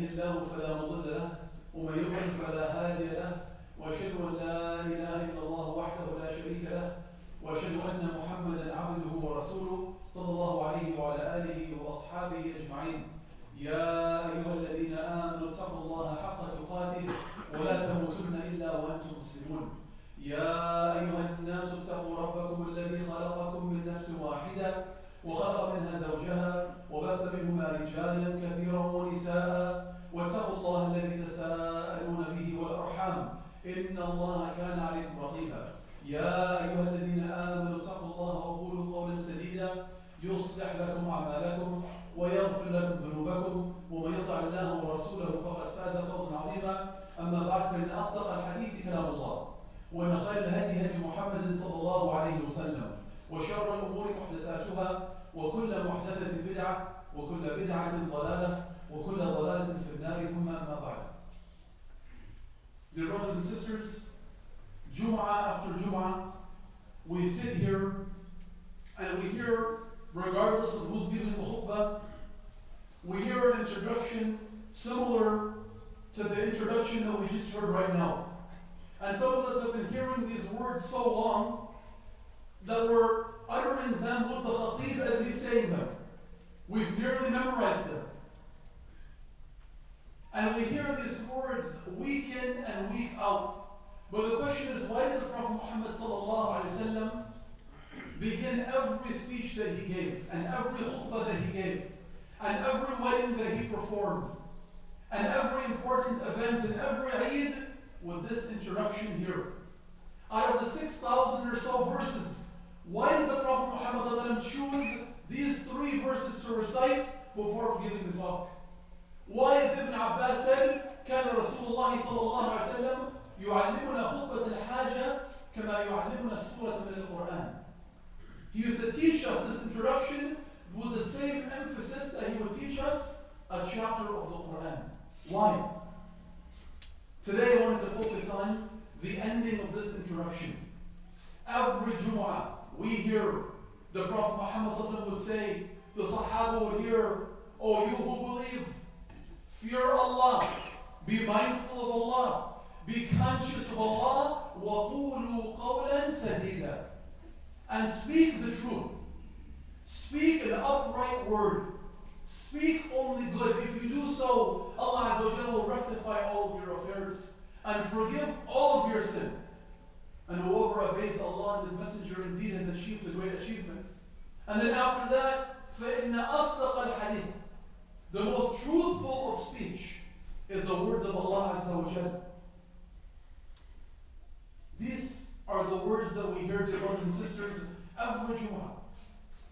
يهده الله فلا مضل له ومن يضلل فلا هادي له وأشهد أن لا إله إلا الله وحده لا شريك له وأشهد أن محمدا عبده ورسوله صلى الله عليه وعلى آله وأصحابه أجمعين. يا أيها الذين آمنوا اتقوا الله حق تقاته ولا تموتن إلا وأنتم مسلمون. يا أيها الناس اتقوا ربكم الذي خلقكم من نفس واحدة وخلق منها زوجها وبث منهما رجالا كثيرا ونساء واتقوا الله الذي تساءلون به والأرحام إن الله كان عليكم رقيبا. يا أيها الذين آمنوا اتقوا الله وقولوا قولا سديدا يصلح لكم أعمالكم ويغفر لكم ذنوبكم ومن يطع الله ورسوله فقد فاز فوزا عظيما. أما بعد فإن أصدق الحديث كلام الله وإن خير الهدي هدي محمد صلى الله عليه وسلم وشر الأمور محدثاتها وكل محدثة بدعة وكل بدعة ضلالة وكل ضلالة في النار ثم أما بعد. Dear brothers and sisters, Jummuah after Jummuah, we sit here and we hear, regardless of who's giving the khutbah, we hear an introduction similar to the introduction that we just heard right now. And some of us have been hearing these words so long that we're uttering them with the khatib as he's saying them. We've nearly memorized them. And we hear these words week in and week out. But the question is, why did the Prophet Muhammad sallallahu alaihi wasallam begin every speech that he gave, and every khutbah that he gave, and every wedding that he performed, and every important event and every Eid with this introduction here? Out of the 6,000 or so verses, why did the Prophet Muhammad sallallahu alaihi wasallam choose these 3 verses to recite before giving the talk? Why, as Ibn Abbas said, كان رسول الله صلى الله عليه وسلم يعلمنا خطبة الحاجة كما يعلمنا السورة من القرآن. He used to teach us this introduction with the same emphasis that he would teach us a chapter of the Quran. Why? Today I wanted to focus on the ending of this introduction. Every Jum'ah we hear the Prophet Muhammad would say, the Sahaba would hear, "O you who believe, fear Allah, be mindful of Allah, be conscious of Allah, وَقُولُوا قَوْلًا سَدِيدًا," and speak the truth. Speak an upright word. Speak only good. If you do so, Allah Azza wa Jalla will rectify all of your affairs and forgive all of your sin. And whoever obeys Allah and His Messenger indeed has achieved a great achievement. And then after that, فَإِنَّ أَصْدَقَ الْحَدِيثِ, the most truthful of speech is the words of Allah Azza wa Jalla. These are the words that we hear, dear brothers and sisters, every Jum'ah.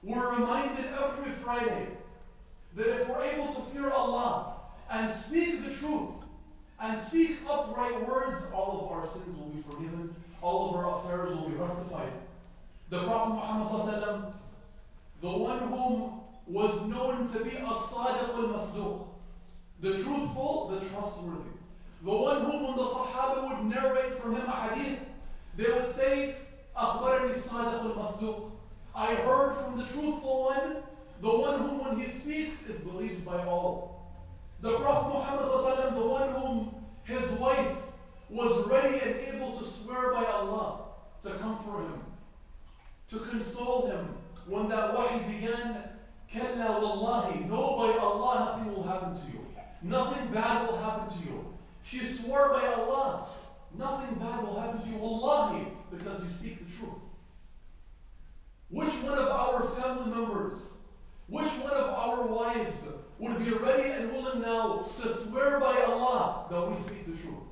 We're reminded every Friday that if we're able to fear Allah and speak the truth and speak upright words, all of our sins will be forgiven, all of our affairs will be rectified. The Prophet Muhammad ﷺ, the one whom was known to be as-sadiq al-masduq, the truthful, the trustworthy, the one whom when the Sahaba would narrate from him a hadith, they would say, أخبرني الصادق المصدوق, I heard from the truthful one, the one whom when he speaks is believed by all. The Prophet Muhammad ﷺ, the one whom his wife was ready and able to swear by Allah to comfort him, to console him when that wahi began. Kalla wallahi, no, by Allah, nothing will happen to you. Nothing bad will happen to you. She swore by Allah, nothing bad will happen to you, wallahi, because you speak the truth. Which one of our family members, which one of our wives would be ready and willing now to swear by Allah that we speak the truth?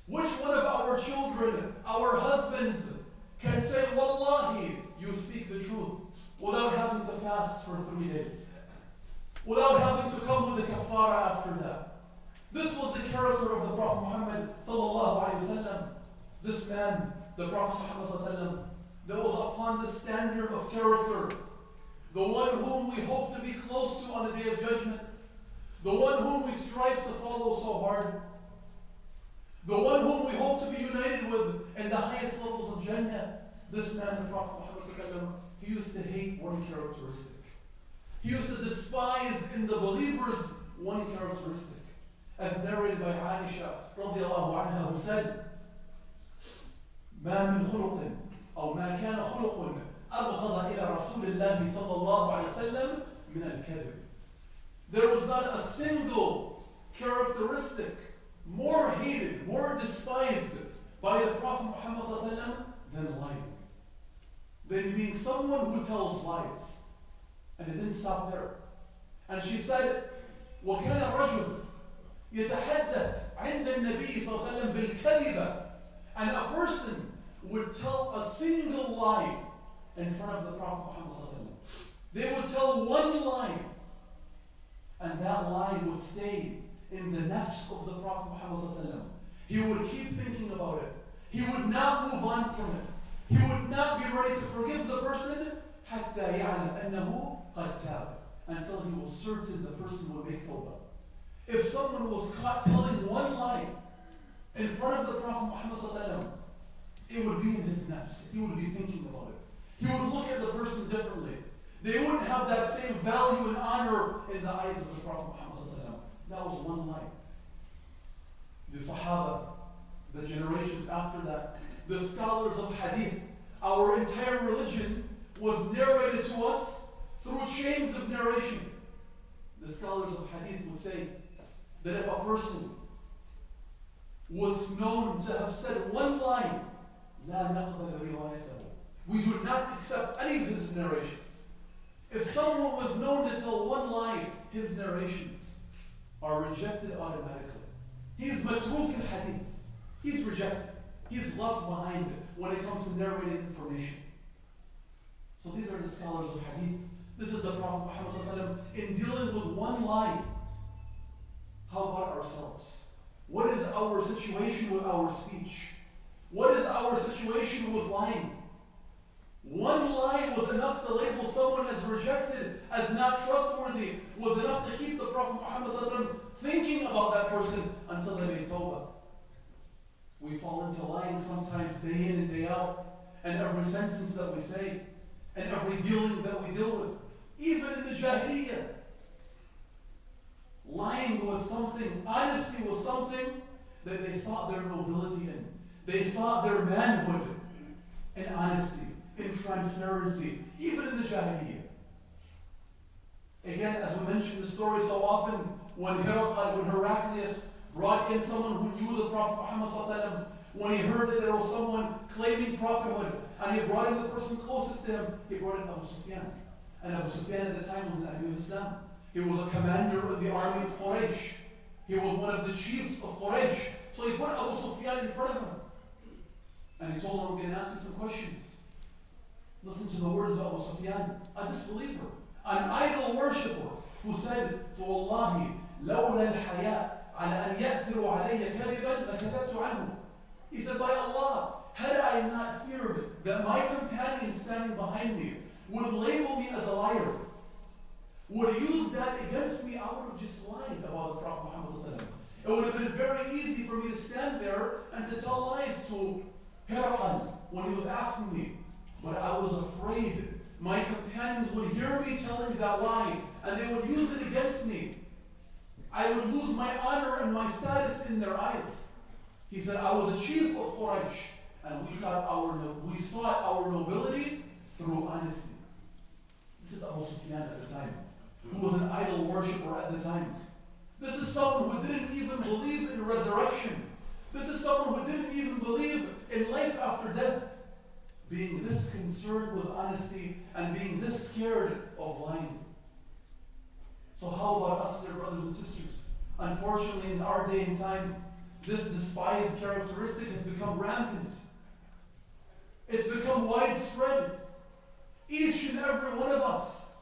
Which one of our children, our husbands, can say, wallahi, you speak the truth, without having to fast for 3 days, without having to come with a kafara after that? This was the character of the Prophet Muhammad sallallahu alaihi wasallam. This man, the Prophet Muhammad sallallahu alaihi wasallam, that was upon the standard of character, the one whom we hope to be close to on the Day of Judgment, the one whom we strive to follow so hard, the one whom we hope to be united with in the highest levels of Jannah. This man, the Prophet Muhammad sallallahu alaihi wasallam, he used to hate one characteristic. He used to despise in the believers one characteristic. characteristic, as narrated by Aisha radiallahu anha, who said, ما من خلق أو ما كان خلق أبغض إلى رسول الله صلى الله عليه وسلم من الكذب. There was not a single characteristic more hated, more despised by the Prophet Muhammad sallallahu alaihi wasallam than lying. Than being someone who tells lies. And it didn't stop there. And she said, وكان الرجل يتحدث عند النبي صلى الله عليه وسلم بالكذبة. And a person would tell a single lie in front of the Prophet Muhammad sallallahu alaihi wasallam. They would tell one lie, and that lie would stay in the nafs of the Prophet Muhammad sallallahu alaihi wasallam. He would keep thinking about it. He would not move on from it. He would not be ready to forgive the person حتى يعلم أنه قد تاب, until he was certain the person would make tawbah. If someone was caught telling one lie in front of the Prophet Muhammad sallallahu alaihi wasallam, it would be in his nafs. He would be thinking about it. He would look at the person differently. They wouldn't have that same value and honor in the eyes of the Prophet Muhammad sallallahu alaihi wasallam. That was one lie. The Sahaba, the generations after that, the scholars of Hadith, our entire religion was narrated to us through chains of narration. The scholars of Hadith would say that if a person was known to have said one line, لا نقبل روايته, we do not accept any of his narrations. If someone was known to tell one lie, his narrations are rejected automatically. He's matruk al-hadith. He's rejected. He's left behind when it comes to narrating information. So these are the scholars of hadith. This is the Prophet Muhammad sallallahu alaihi wasallam in dealing with one lie. How about ourselves? What is our situation with our speech? What is our situation with lying? One lie was enough to label someone as rejected, as not trustworthy, was enough to keep the Prophet Muhammad sallallahu alaihi wasallam thinking about that person until they made tawbah. We fall into lying sometimes day in and day out, and every sentence that we say, and every dealing that we deal with, even in the Jahiliyyah. Lying was something, honesty was something that they sought their nobility in. They sought their manhood in honesty, in transparency, even in the Jahiliyyah. Again, as we mentioned the story so often, when Heraclius brought in someone who knew the Prophet Muhammad sallallahu alaihi wasallam, when he heard that there was someone claiming prophethood, and he brought in the person closest to him, he brought in Abu Sufyan. And Abu Sufyan at the time was an enemy of Islam. He was a commander in the army of Quraysh. He was one of the chiefs of Quraysh. So he put Abu Sufyan in front of him. And he told him, I'm going to ask you some questions. Listen to the words of Abu Sufyan, a disbeliever, an idol worshipper, who said, فَوَاللَّهِ لَوْلَا الْحَيَاء عَلَى أَنْ يَأْثِرُوا عَلَيَّ كَذِبًا لَكَذَبْتُ عَنْهُ. He said, by Allah, had I not feared that my companion standing behind me would label me as a liar, would use that against me, I would have just lied about the Prophet Muhammad sallallahu alaihi wasallam. It would have been very easy for me to stand there and to tell lies to Herakl when he was asking me. But I was afraid my companions would hear me telling that lie and they would use it against me. I would lose my honor and my status in their eyes. He said, I was a chief of Quraysh, and we sought our nobility through honesty. This is Abu Sufyan at the time, who was an idol worshipper at the time. This is someone who didn't even believe in resurrection. This is someone who didn't even believe in life after death. Being this concerned with honesty and being this scared of lying. So how about us, dear brothers and sisters? Unfortunately, in our day and time, this despised characteristic has become rampant. It's become widespread. Each and every one of us,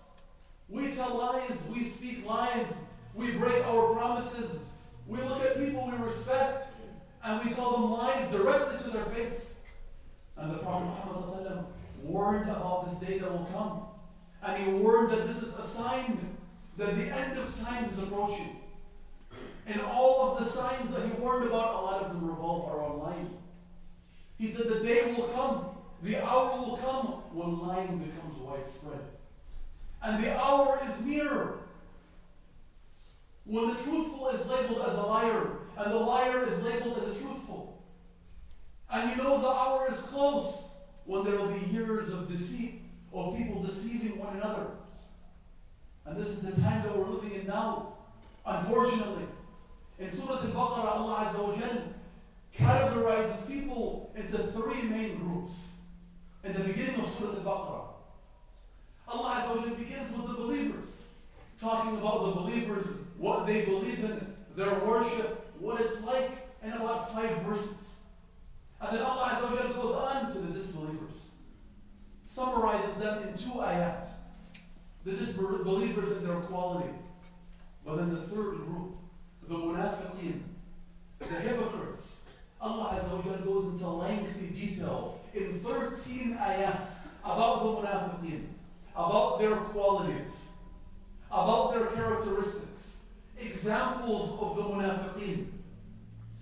we tell lies, we speak lies, we break our promises, we look at people we respect, and we tell them lies directly to their face. And the Prophet Muhammad ﷺ warned about this day that will come. And he warned that this is a sign that the end of times is approaching. And all of the signs that he warned about, a lot of them revolve around lying. He said the day will come, the hour will come when lying becomes widespread. And the hour is near. When the truthful is labeled as a liar, and the liar is labeled as a truthful. And you know the hour is close when there will be years of deceit, of people deceiving one another. And this is the time that we're living in now, unfortunately. In Surah Al-Baqarah, Allah Azza wa Jal categorizes people into three main groups. In the beginning of Surah Al-Baqarah, Allah Azza wa Jal begins with the believers, talking about the believers, what they believe in, their worship, what it's like, in about 5 verses. And then Allah Azza wa Jal goes on to the disbelievers, summarizes them in 2 ayat, the disbelievers and their quality. But then the third group, the munafiqeen, the hypocrites, Allah Azza wa Jal goes into lengthy detail in 13 ayat about the munafiqeen, about their qualities, about their characteristics, examples of the munafiqeen.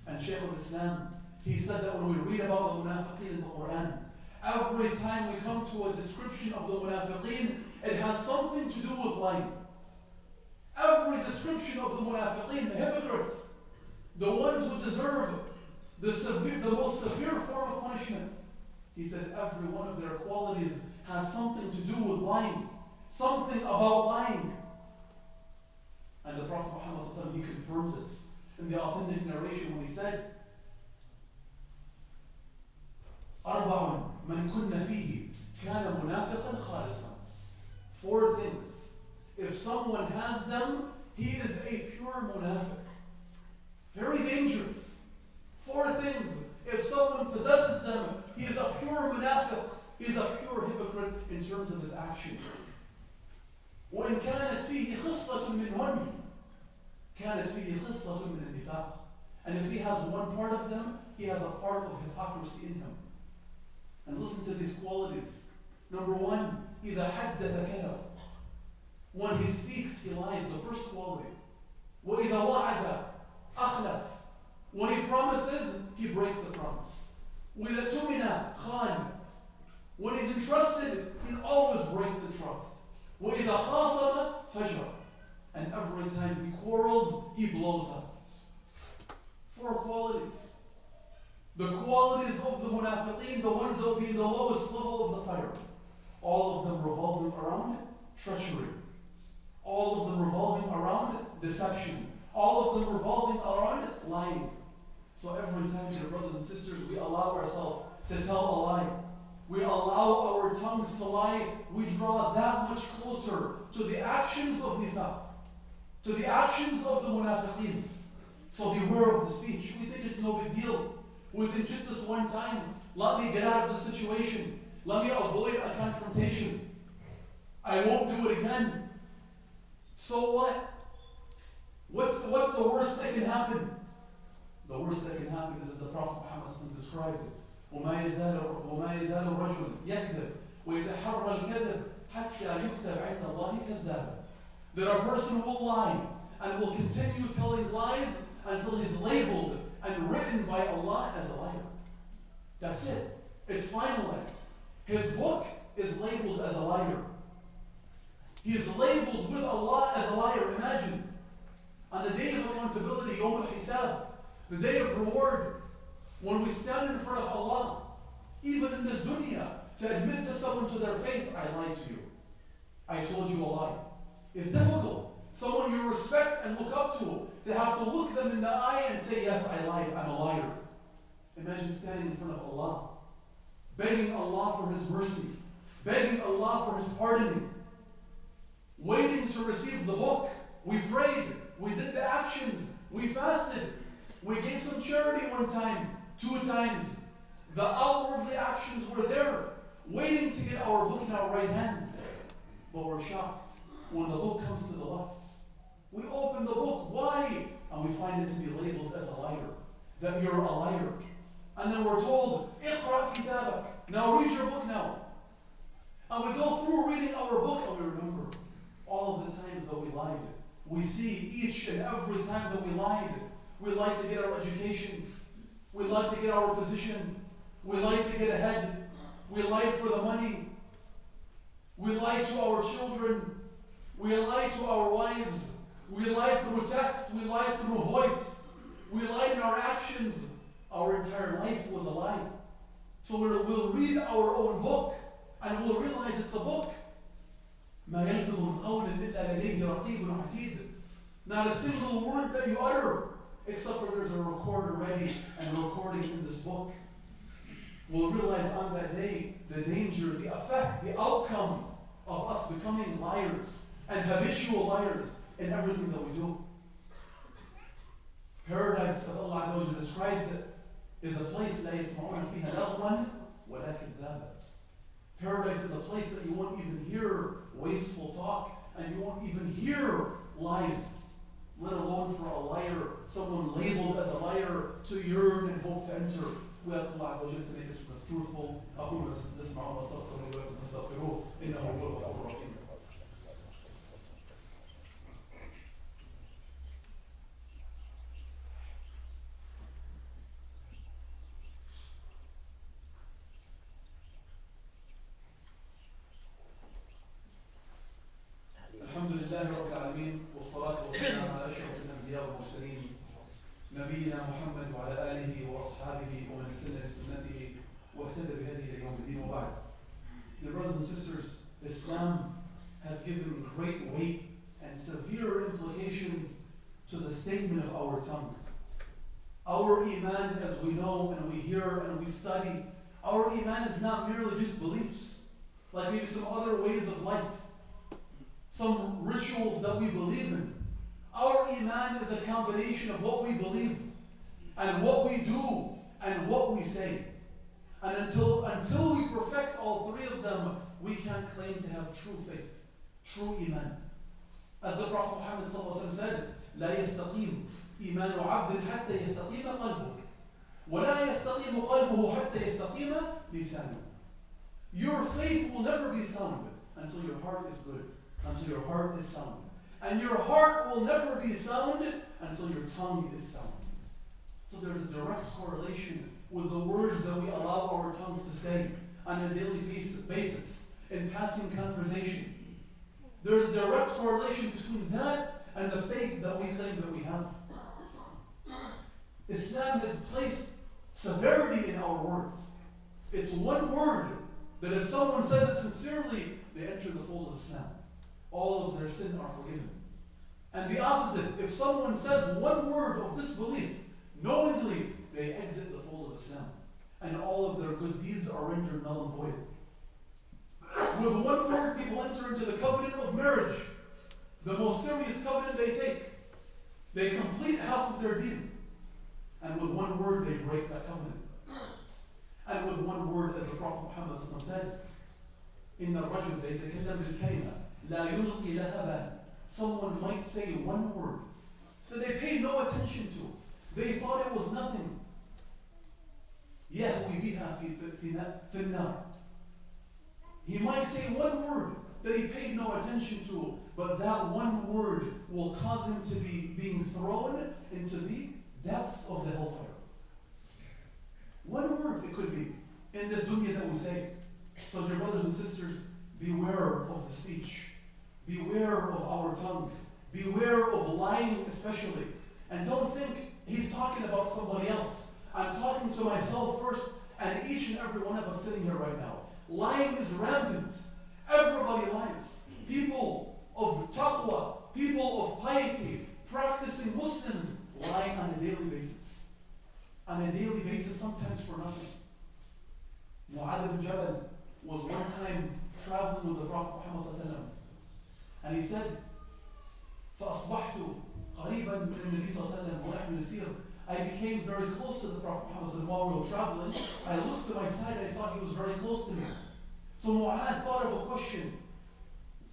And Shaykh al-Islam, he said that when we read about the munafiqeen in the Quran, every time we come to a description of the munafiqeen, it has something to do with lying. Every description of the munafiqeen, the hypocrites, the ones who deserve the most severe form of punishment, he said every one of their qualities has something to do with lying, something about lying. And the Prophet Muhammad sallallahu alaihi wasallam, he confirmed this in the authentic narration when he said, أربع من كن فيه كان منافقا خالصا. 4 things. If someone has them, he is a pure munafiq. Very dangerous. 4 things. If someone possesses them, he is a pure munafiq. He is a pure hypocrite in terms of his action. وإن كانت فيه خصلة منهن كانت فيه خصلة من النفاق. And if he has one part of them, he has a part of hypocrisy in him. And listen to these qualities. Number 1, إذا حدث كذب. When he speaks, he lies. The first quality. وإذا وعد أخلف. When he promises, he breaks the promise. وإذا تمن خان. When he's entrusted, he always breaks the trust. وإذا خاصم فجر. And every time he quarrels, he blows up. 4 qualities. The qualities of the munafiqeen, the ones that will be in the lowest level of the fire. All of them revolving around treachery. All of them revolving around deception. All of them revolving around lying. So every time, dear brothers and sisters, we allow ourselves to tell a lie, we allow our tongues to lie, we draw that much closer to the actions of nifaq, to the actions of the munafiqeen. So beware of the speech. We think it's no big deal. We think just this one time, let me get out of the situation. Let me avoid a confrontation. I won't do it again. So what? What's the worst that can happen? The worst that can happen is, as the Prophet Muhammad described it, وما يزال الرجل يكذب ويتحرى الكذب حتى يكتب عند الله كذابا. That a person will lie and will continue telling lies until he's labeled and written by Allah as a liar. That's it. It's finalized. His book is labeled as a liar. He is labeled with Allah as a liar. Imagine, on the day of accountability, Yawm al-Hisab, the day of reward, when we stand in front of Allah, even in this dunya, to admit to someone to their face, I lied to you. I told you a lie. It's difficult. Someone you respect and look up to have to look them in the eye and say, yes, I lied, I'm a liar. Imagine standing in front of Allah, begging Allah for His mercy, begging Allah for His pardoning, waiting to receive the book. We prayed, we did the actions, we fasted, we gave some charity one time, 2 times. The outwardly actions were there, waiting to get our book in our right hands. But we're shocked when the book comes to the left. We open the book, why? And we find it to be labeled as a liar, that you're a liar. And then we're told, اقرأ كتابك. Now read your book now. And we go through reading our book and we remember all of the times that we lied. We see each and every time that we lied. We lied to get our education. We lied to get our position. We lied to get ahead. We lied for the money. We lied to our children. We lied to our wives. We lie through text. We lie through voice. We lie in our actions. Our entire life was a lie. So we'll read our own book and we'll realize it's a book. ما يلفظ من قول إلا لديه رقيب عتيد. Not a single word that you utter, except for there's a recorder ready and recording in this book. We'll realize on that day the danger, the effect, the outcome of us becoming liars and habitual liars in everything that we do. Paradise, as Allah Azza wa Jalla describes it, is a place لا يسمعون فيها لغوا ولا كذابا. Paradise is a place that you won't even hear wasteful talk and you won't even hear lies, let alone for a liar, someone labeled as a liar, to yearn and hope to enter. We ask Allah Azza wa Jalla to make us truthful. أقول ما تسمعون واستغفروا ولكم فاستغفروه إنه هو الغفور الرحيم. الحمد لله رب العالمين والصلاة والسلام على أشرف الأنبياء والمرسلين نبينا محمد وعلى آله وأصحابه ومن استنى بسنته واهتدى بهديه إلى يوم الدين وبعد. Dear brothers and sisters, Islam has given great weight and severe implications to the statement of our tongue. Our iman, as we know and we hear and we study, our iman is not merely just beliefs, like maybe some other ways of life, some rituals that we believe in. Our iman is a combination of what we believe and what we do and what we say. And until we perfect all three of them, we can't claim to have true faith, true iman. As the Prophet Muhammad said, لا يستقيم إيمان عبد حتى يستقيم قلبه ولا يستقيم قلبه حتى يستقيم لسانه. Your faith will never be sound until your heart is good, until your heart is sound. And your heart will never be sound until your tongue is sound. So there's a direct correlation with the words that we allow our tongues to say on a daily basis in passing conversation. There's a direct correlation between that and the faith that we claim that we have. Islam has placed severity in our words. It's one word that if someone says it sincerely, they enter the fold of Islam. All of their sin are forgiven. And the opposite, if someone says one word of disbelief, knowingly, they exit the fold of Islam. And all of their good deeds are rendered null and void. With one word, people enter into the covenant of marriage. The most serious covenant they take. They complete half of their deed. And with one word, they break that covenant. And with one word, as the Prophet Muhammad said, إِنَّ الرَّجُلَ يَتَكَلَّمُ بِالْكَلِمَةِ لَا يُلْقِي لَهَا بَالًا. Someone might say one word that they paid no attention to. They thought it was nothing. يَهْوِي بِهَا فِي النَّارِ. He might say one word that he paid no attention to, but that one word will cause him to be being thrown into the depths of the hellfire. One word it could be in this dunya that we say. So dear brothers and sisters, beware of the speech. Beware of our tongue. Beware of lying especially. And don't think he's talking about somebody else. I'm talking to myself first and each and every one of us sitting here right now. Lying is rampant. Everybody lies. People of taqwa, people of piety, practicing Muslims lie on a daily basis. On a daily basis, sometimes for nothing. Mu'adh bin Jabal was one time traveling with the Prophet Muhammad ﷺ, and he said, فَأَصْبَحْتُ قَرِيبًا مِنَ النَّبِي صلى الله عليه وسلم وَنَحْنُ نَسِيرٌ. I became very close to the Prophet Muhammad ﷺ while we were traveling. I looked to my side and I saw he was very close to me. So Mu'adh thought of a question.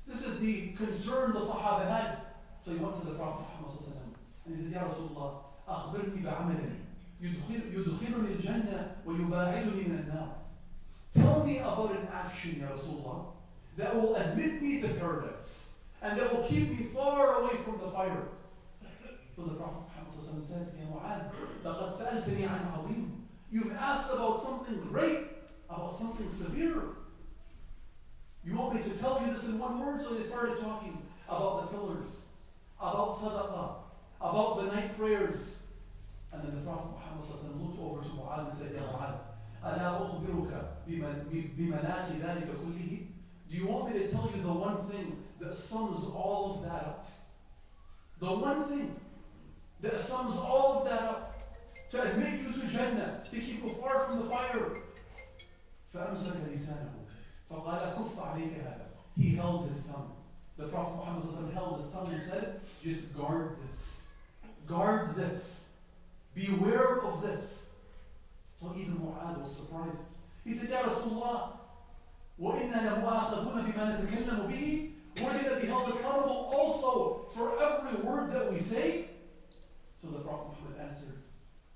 This is the concern the Sahaba had. So he went to the Prophet Muhammad ﷺ and he said, Ya Rasulullah, أخبرني بعمل يدخلني الجنة ويباعدني من النار. Tell me about an action, Ya Rasulullah, that will admit me to paradise and that will keep me far away from the fire. So the Prophet Muhammad said, Ya Mu'adh, لقد سألتني عن عظيم. You've asked about something great, about something severe. You want me to tell you this in one word? So they started talking about the pillars about sadaqah, about the night prayers. And then the Prophet Muhammad looked over to Mu'adh and said, Ya Mu'adh, أَلَا أُخْبِرُكَ بِمَنَاكِ ذَلِكَ كُلِّهِ? Do you want me to tell you the one thing that sums all of that up? The one thing that sums all of that up, to admit you to Jannah, to keep you far from the fire. فَأَمْسَكَ لِسَانَهُ فَقَالَ كُفَّ عَلَيْكَ هَذَا. He held his tongue. The Prophet Muhammad held his tongue and said, just guard this. Guard this. Beware of this. So even Mu'adh was surprised. He said, Ya Rasulullah, وَإِنَّا لَمُؤَاخَذُونَ بِمَا نَتَكَلَّمُ بِهِ. We're going to be held accountable also for every word that we say. So the Prophet Muhammad answered,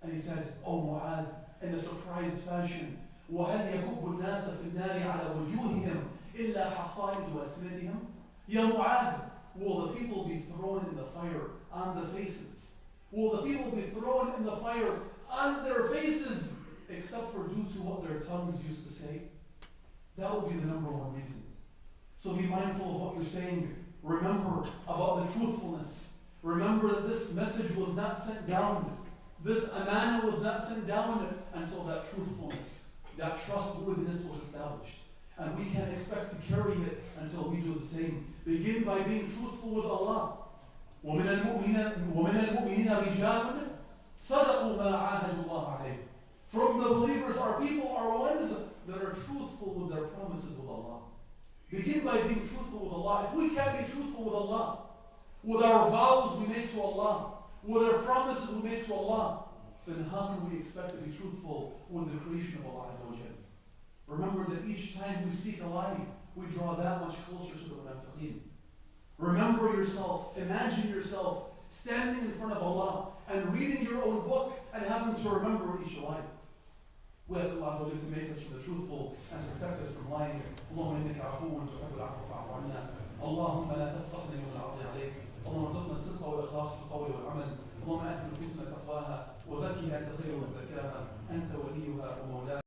and he said, O Mu'adh, in a surprised fashion, وَهَلْ يَكُبُّ النَّاسَ فِي النَّارِ عَلَى وُجُوهِهِمْ إِلَّا حَصَائِدُ أَلْسِنَتِهِمْ. Ya Mu'adh, will the people be thrown in the fire on the faces? Will the people be thrown in the fire on their faces, except for due to what their tongues used to say? That will be the number one reason. So be mindful of what you're saying. Remember about the truthfulness. Remember that this message was not sent down. This amana was not sent down until that truthfulness, that trustworthiness was established. And we can't expect to carry it until we do the same. Begin by being truthful with Allah. وَمِنَ الْمُؤْمِنِينَ رِجَالٌ صَدَقُوا مَا عَاهَدُوا اللَّهَ عَلَيْهِ. From the believers, our people are ones that are truthful with their promises with Allah. Begin by being truthful with Allah. If we can't be truthful with Allah, with our vows we make to Allah, with our promises we make to Allah, then how can we expect to be truthful with the creation of Allah Azza wa Jalla? Remember that each time we speak a lie, we draw that much closer to the munafiqeen. Remember yourself, imagine yourself standing in front of Allah and reading your own book and having to remember each lie. We ask Allah Azza wa Jalla to make us from the truthful and to protect us from lying. اللهم إنك عفو تحب العفو فاعف عنا. اللهم لا تفضحنا يوم العرض عليك. اللهم ارزقنا الصدق والإخلاص في القول والعمل. اللهم آت نفوسنا تقواها وزكها أنت خير من زكاها أنت وليها ومولاها.